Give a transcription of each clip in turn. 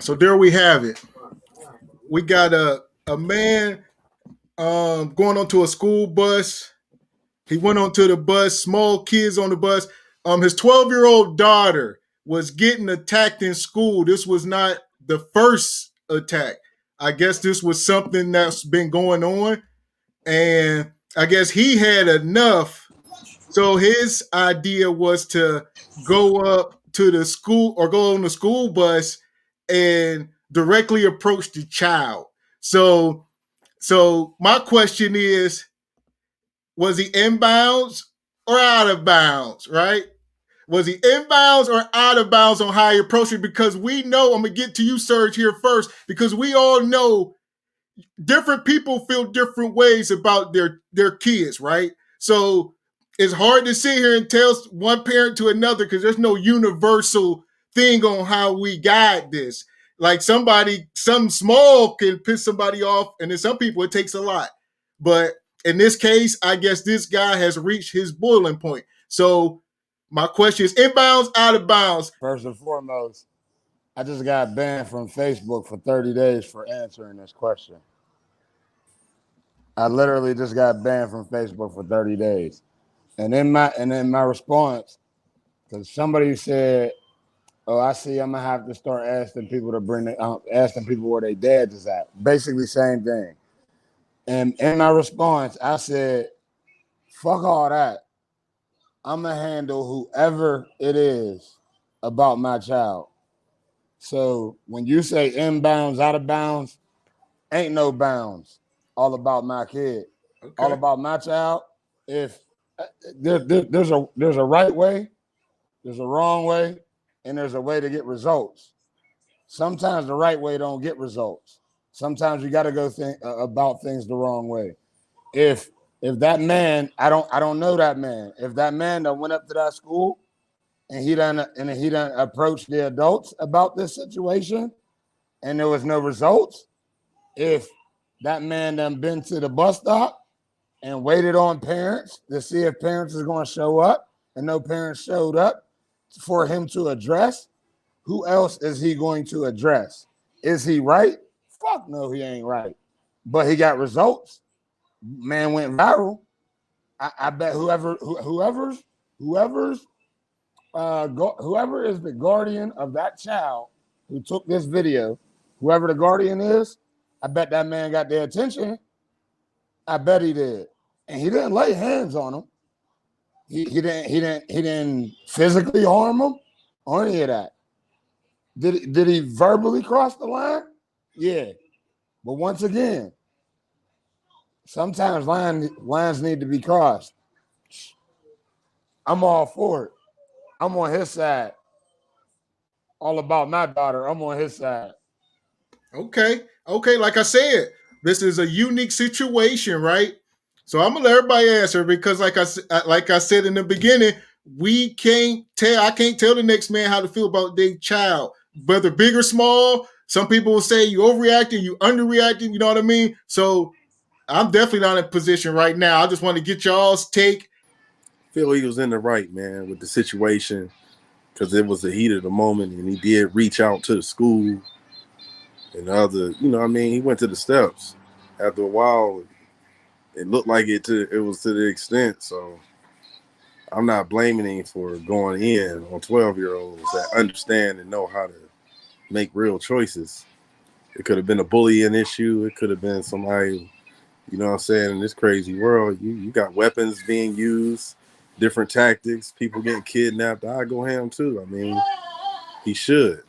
So there we have it. We got a man going onto a school bus. He went onto the bus, small kids on the bus. His 12-year-old daughter was getting attacked in school. This was not the first attack. I guess this was something that's been going on. And I guess he had enough. So his idea was to go up to the school or go on the school bus and directly approach the child. So my question is, was he inbounds or out of bounds, right? Was he inbounds or out of bounds on how he approached it? Because we know, I'm going to get to you, Serge, here first, because we all know different people feel different ways about their kids, right? So it's hard to sit here and tell one parent to another because there's no universal thing on how we guide this. Like some small can piss somebody off, and then some people it takes a lot. But in this case, I guess this guy has reached his boiling point. So my question is inbounds, out of bounds. First and foremost, I just got banned from Facebook for 30 days for answering this question. I literally just got banned from Facebook for 30 days. And in my response, because somebody said, "Oh, I see. I'm gonna have to start asking people to asking people where their dads is at." Basically, same thing. And in my response, I said, "Fuck all that. I'm gonna handle whoever it is about my child." So when you say inbounds, out of bounds, ain't no bounds. All about my kid, Okay. all about my child. If there's a right way, there's a wrong way, and there's a way to get results. Sometimes the right way don't get results. Sometimes you got to go think about things the wrong way. If that man, I don't know that man. If that man that went up to that school and he done approached the adults about this situation, and there was no results. If that man done been to the bus stop and waited on parents to see if parents is going to show up, and no parents showed up for him to address, who else is he going to address? Is he right? Fuck no, he ain't right. But he got results. Man went viral. I bet whoever is the guardian of that child who took this video, whoever the guardian is, I bet that man got their attention. I bet he did. And he didn't lay hands on him. He didn't physically harm him or any of that. Did he verbally cross the line? Yeah. But once again, sometimes lines need to be crossed. I'm all for it. I'm on his side. All about my daughter. I'm on his side. Okay. Like I said, this is a unique situation, right? So I'm gonna let everybody answer because, like I said in the beginning, I can't tell the next man how to feel about their child, whether big or small. Some people will say you overreacting, you underreacting. You know what I mean? So I'm definitely not in a position right now. I just want to get y'all's take. Feel he was in the right, man, with the situation because it was the heat of the moment, and he did reach out to the school and other. You know, what I mean, he went to the steps. After a while, it looked like it was to the extent. So I'm not blaming him for going in on 12-year-olds that understand and know how to make real choices. It could have been a bullying issue. It could have been somebody, you know what I'm saying, in this crazy world, you got weapons being used, different tactics, people getting kidnapped. I go ham too. I mean, he should.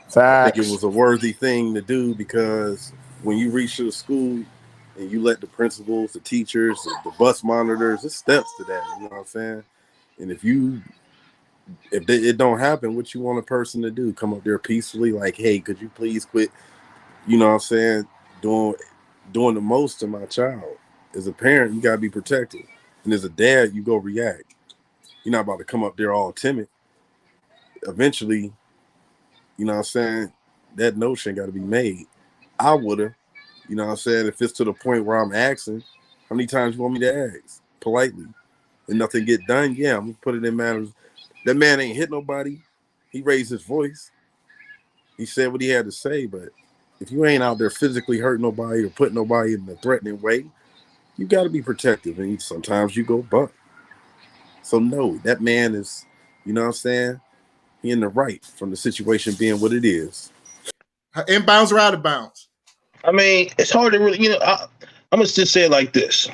Facts. I think it was a worthy thing to do because when you reach to the school and you let the principals, the teachers, the bus monitors, there's steps to that, you know what I'm saying? And if it don't happen, what you want a person to do? Come up there peacefully, like, hey, could you please quit, you know what I'm saying, doing the most to my child. As a parent, you gotta be protected. And as a dad, you go react. You're not about to come up there all timid. Eventually, you know what I'm saying, that notion got to be made. I would have, you know what I'm saying, if it's to the point where I'm asking, how many times you want me to ask? Politely. And nothing get done, yeah, I'm going to put it in matters. That man ain't hit nobody. He raised his voice. He said what he had to say, but if you ain't out there physically hurt nobody or put nobody in a threatening way, you got to be protective. And sometimes you go buck. So no, that man is, you know what I'm saying? He in the right from the situation being what it is. Inbounds or out of bounds? I mean, it's hard to really, I'm gonna just say it like this.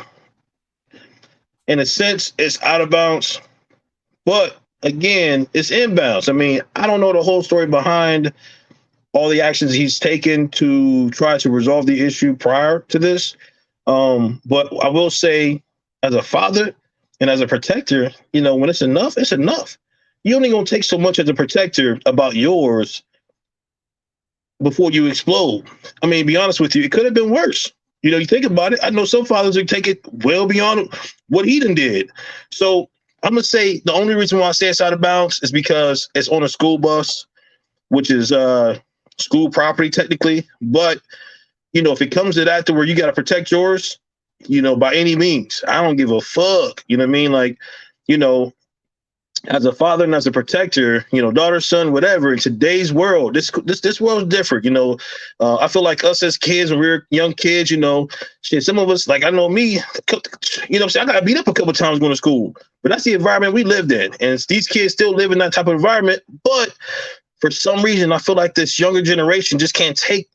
In a sense, it's out of bounds, but again, it's inbounds. I mean, I don't know the whole story behind all the actions he's taken to try to resolve the issue prior to this. But I will say, as a father and as a protector, when it's enough, it's enough. You only gonna take so much as a protector about yours before you explode. I mean, be honest with you, it could have been worse. You think about it. I know some fathers would take it well beyond what he done did. So I'm gonna say the only reason why I say it's out of bounds is because it's on a school bus, which is school property technically. But if it comes to that, to where you got to protect yours, by any means, I don't give a fuck. You know what I mean? Like, as a father and as a protector, daughter, son, whatever, in today's world, this world's different. I feel like us as kids, when we were young kids, shit, some of us, like I know me, I got beat up a couple times going to school, but that's the environment we lived in. And these kids still live in that type of environment. But for some reason, I feel like this younger generation just can't take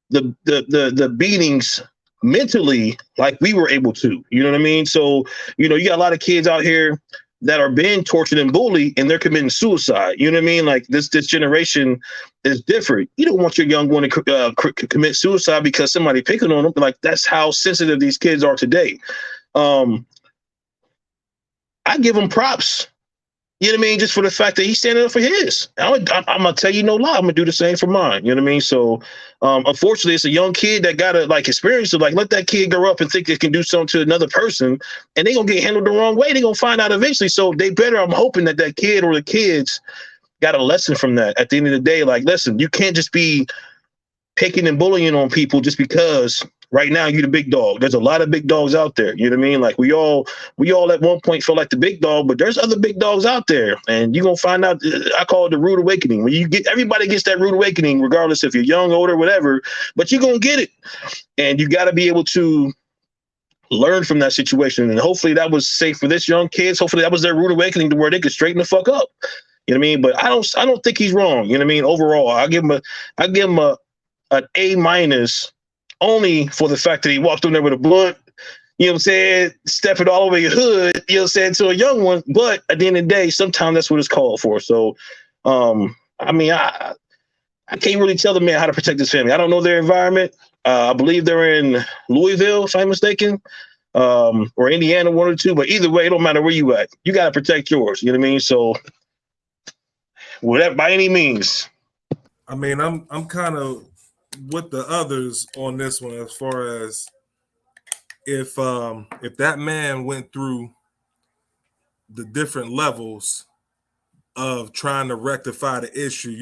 the beatings mentally like we were able to. You know what I mean? So, you got a lot of kids out here that are being tortured and bullied, and they're committing suicide. You know what I mean? Like this generation is different. You don't want your young one to commit suicide because somebody picking on them. Like that's how sensitive these kids are today. I give them props. You know what I mean? Just for the fact that he's standing up for his. I'm gonna tell you no lie. I'm gonna do the same for mine. You know what I mean? So, unfortunately, it's a young kid that gotta experience it. Like, let that kid grow up and think they can do something to another person, and they gonna get handled the wrong way. They gonna find out eventually. So they better. I'm hoping that kid or the kids got a lesson from that. At the end of the day, like, listen, you can't just be picking and bullying on people just because right now you're the big dog. There's a lot of big dogs out there. You know what I mean? Like we all at one point feel like the big dog, but there's other big dogs out there, and you're gonna find out. I call it the rude awakening. When everybody gets that rude awakening, regardless if you're young, older, whatever, but you're gonna get it, and you got to be able to learn from that situation. And hopefully that was safe for this young kids. Hopefully that was their rude awakening to where they could straighten the fuck up. You know what I mean? But I don't think he's wrong. You know what I mean? Overall, I give him an A- only for the fact that he walked in there with a blunt, you know what I'm saying, stepping all over your hood, you know what I'm saying, to a young one. But at the end of the day, sometimes that's what it's called for. So, I mean, I can't really tell the man how to protect his family. I don't know their environment. I believe they're in Louisville, if I'm mistaken, or Indiana, one or two. But either way, it don't matter where you at. You got to protect yours. You know what I mean? So, whatever, by any means. I mean, I'm kind of with the others on this one as far as if that man went through the different levels of trying to rectify the issue,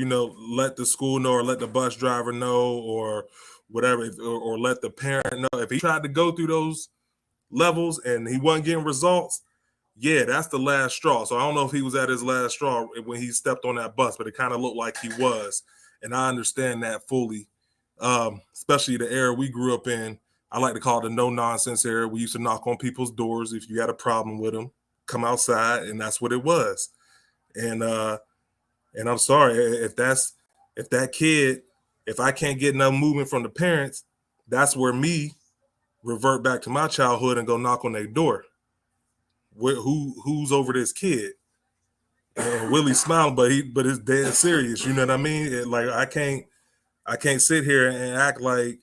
let the school know or let the bus driver know or whatever, or let the parent know. If he tried to go through those levels and he wasn't getting results, yeah, that's the last straw. So I don't know if he was at his last straw when he stepped on that bus, but it kind of looked like he was. And I understand that fully. Especially the era we grew up in. I like to call it the no-nonsense era. We used to knock on people's doors. If you had a problem with them, come outside, and that's what it was. And I'm sorry, if that kid, if I can't get enough movement from the parents, that's where me revert back to my childhood and go knock on their door. Who's over this kid? And Willie's smiling, but it's dead serious. You know what I mean? I can't sit here and act like,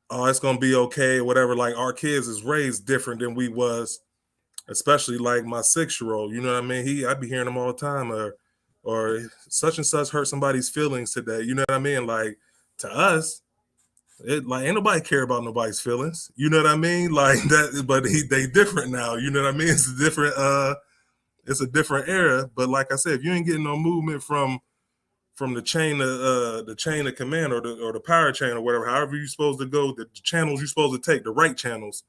oh, it's gonna be okay or whatever. Like our kids is raised different than we was, especially like my 6-year-old. You know what I mean? I'd be hearing them all the time, or such and such hurt somebody's feelings today. You know what I mean? Like to us, ain't nobody care about nobody's feelings. You know what I mean? Like that, but they different now. You know what I mean? It's a different era. But like I said, if you ain't getting no movement from the chain of command or the power chain or whatever, however you're supposed to go, the channels you're supposed to take, the right channels,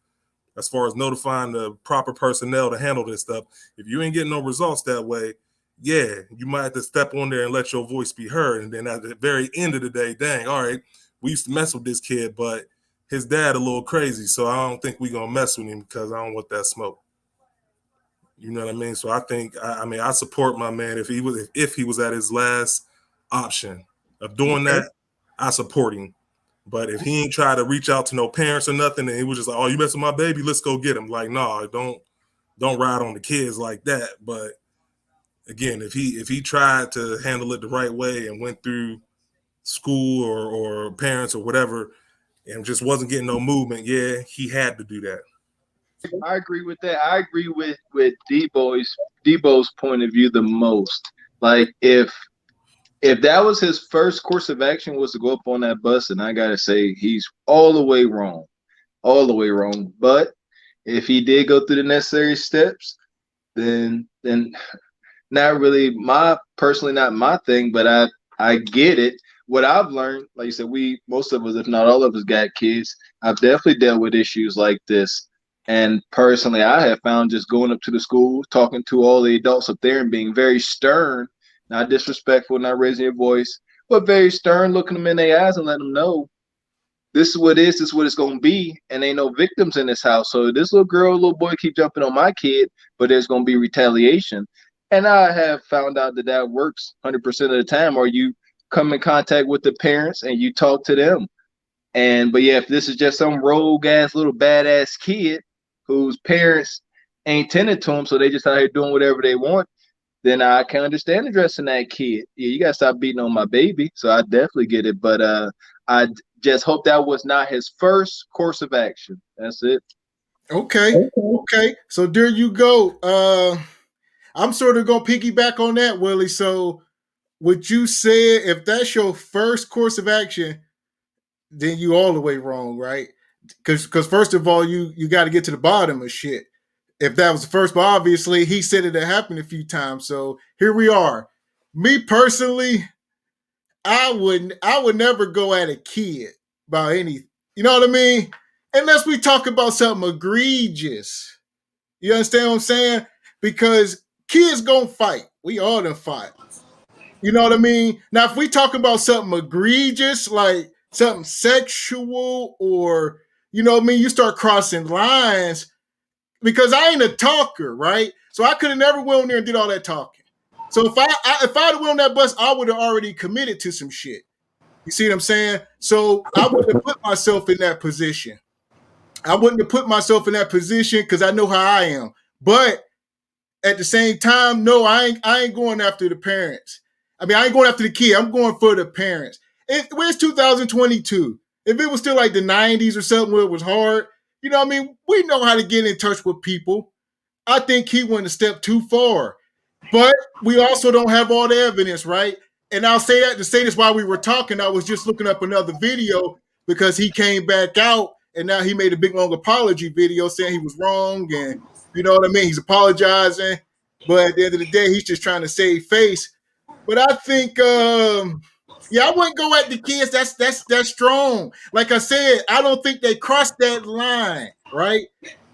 as far as notifying the proper personnel to handle this stuff. If you ain't getting no results that way, yeah, you might have to step on there and let your voice be heard. And then at the very end of the day, dang, all right, we used to mess with this kid, but his dad a little crazy, so I don't think we're gonna mess with him because I don't want that smoke. You know what I mean? So I think I support my man if he was at his last option of doing that, I support him. But if he ain't try to reach out to no parents or nothing, and he was just like, "Oh, you messing with my baby? Let's go get him." Like, no, don't ride on the kids like that. But again, if he tried to handle it the right way and went through school or parents or whatever, and just wasn't getting no movement, yeah, he had to do that. I agree with that. I agree with Debo's point of view the most. Like if that was his first course of action was to go up on that bus, and I gotta say he's all the way wrong. But if he did go through the necessary steps, then not really not my thing, but I get it. What I've learned, like you said, most of us, if not all of us, got kids. I've definitely dealt with issues like this. And personally, I have found just going up to the school, talking to all the adults up there and being very stern, not disrespectful, not raising your voice, but very stern, looking them in their eyes and letting them know this is what it is, this is what it's going to be, and ain't no victims in this house. So this little girl, little boy keep jumping on my kid, but there's going to be retaliation. And I have found out that works 100% of the time, or you come in contact with the parents and you talk to them. But yeah, if this is just some rogue ass little badass kid whose parents ain't tending to them, so they just out here doing whatever they want, then I can understand addressing that kid. Yeah, you gotta stop beating on my baby. So I definitely get it. But I just hope that was not his first course of action. That's it. Okay. So there you go. I'm sort of gonna piggyback on that, Willie. So what you said, if that's your first course of action, then you all the way wrong, right? Because first of all, you got to get to the bottom of shit. If that was the first, but obviously he said it had happened a few times. So here we are. Me personally, I would never go at a kid about any, you know what I mean? Unless we talk about something egregious. You understand what I'm saying? Because kids gonna fight. We all done fight. You know what I mean? Now, if we talk about something egregious, like something sexual, or you know what I mean, you start crossing lines. Because I ain't a talker, right? So I could have never went on there and did all that talking. So if I'd went on that bus, I would have already committed to some shit. You see what I'm saying? So I wouldn't have put myself in that position. Because I know how I am. But at the same time, no, I ain't going after the parents. I mean, I ain't going after the kid. I'm going for the parents. Where's 2022? If it was still like the 90s or something where it was hard, you know what I mean? We know how to get in touch with people. I think he went a step too far. But we also don't have all the evidence, right? And I'll say that to say this while we were talking. I was just looking up another video because he came back out and now he made a big, long apology video saying he was wrong. And you know what I mean? He's apologizing. But at the end of the day, he's just trying to save face. But I think I wouldn't go at the kids. That's strong. Like I said, I don't think they crossed that line, right?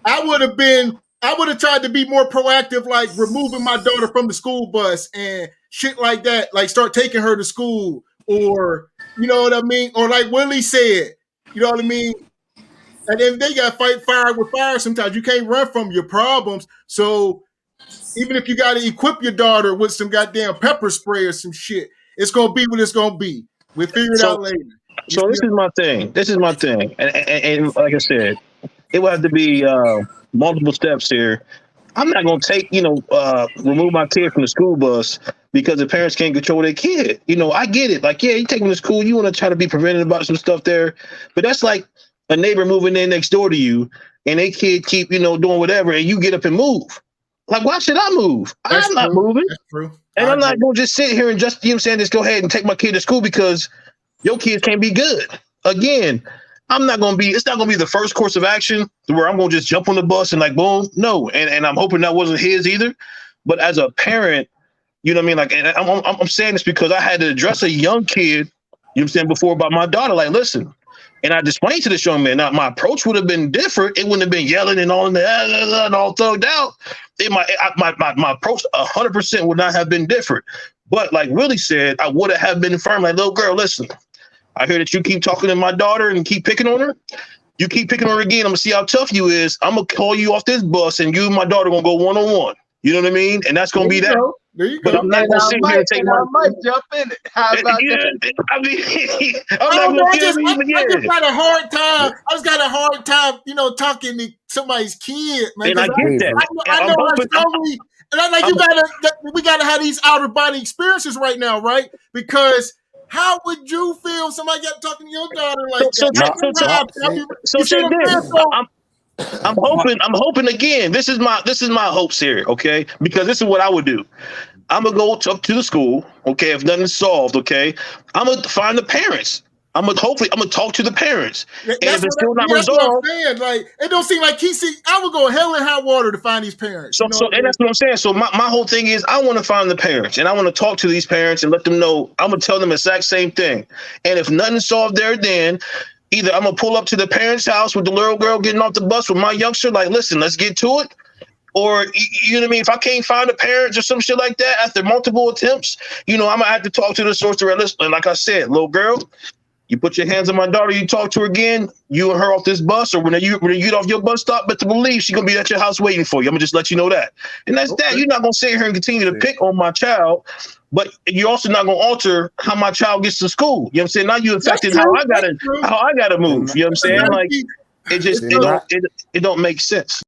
I would have tried to be more proactive, like removing my daughter from the school bus and shit like that, like start taking her to school, or you know what I mean? Or like Willie said, you know what I mean? And then they got to fight fire with fire sometimes. You can't run from your problems. So even if you got to equip your daughter with some goddamn pepper spray or some shit, it's going to be what it's going to be. We'll figure it out later. So this is my thing. And like I said, it will have to be multiple steps here. I'm not going to take, remove my kid from the school bus because the parents can't control their kid. I get it. Like, yeah, you take them to school. You want to try to be preventive about some stuff there. But that's like a neighbor moving in next door to you and they kid keep, doing whatever and you get up and move. Like, why should I move? I'm not moving. That's true. And I'm not going to just sit here and just, just go ahead and take my kid to school because your kids can't be good. Again, it's not going to be the first course of action where I'm going to just jump on the bus and like, boom. No. And I'm hoping that wasn't his either. But as a parent, you know what I mean? Like, and I'm saying this because I had to address a young kid, before about my daughter. Like, listen, And I explained to this young man, now my approach would have been different. It wouldn't have been yelling and all and all thugged out. My approach 100% would not have been different. But like Willie said, I would have been firm. Like, little girl, listen, I hear that you keep talking to my daughter and keep picking on her. You keep picking on her again, I'm gonna see how tough you is. I'm gonna call you off this bus, and you and my daughter gonna go one-on-one. You know what I mean? And that's gonna be that. There you But go. I'm not gonna sit here and take my. I might jump in it. How about that? I mean, I'm I not don't know. gonna I give just you. got a hard time. I just got a hard time, talking to somebody's kid, man. And I get that. I know how strongly, we gotta have these outer body experiences right now, right? Because how would you feel if somebody got talking to your daughter like that? I'm hoping again. This is my hopes here, okay? Because this is what I would do. I'm gonna go up to the school, okay? If nothing's solved, okay, I'm gonna find the parents. I'm gonna talk to the parents. And if it's still not resolved, like it don't seem like I would go hell in high water to find these parents. And that's what I'm saying. So my whole thing is I want to find the parents and I want to talk to these parents and let them know. I'm gonna tell them the exact same thing. And if nothing's solved there, then either I'm gonna pull up to the parents' house with the little girl getting off the bus with my youngster, like, listen, let's get to it. Or, you know what I mean? If I can't find the parents or some shit like that after multiple attempts, I'm gonna have to talk to the source. And like I said, little girl, you put your hands on my daughter, you talk to her again, you and her off this bus, or when you get off your bus stop, but to believe she's gonna be at your house waiting for you. I'm gonna just let you know that. And that's that. You're not gonna sit here and continue to pick on my child, but you're also not gonna alter how my child gets to school. You know what I'm saying? Now you affected how I gotta move. You know what I'm saying? Like it don't make sense.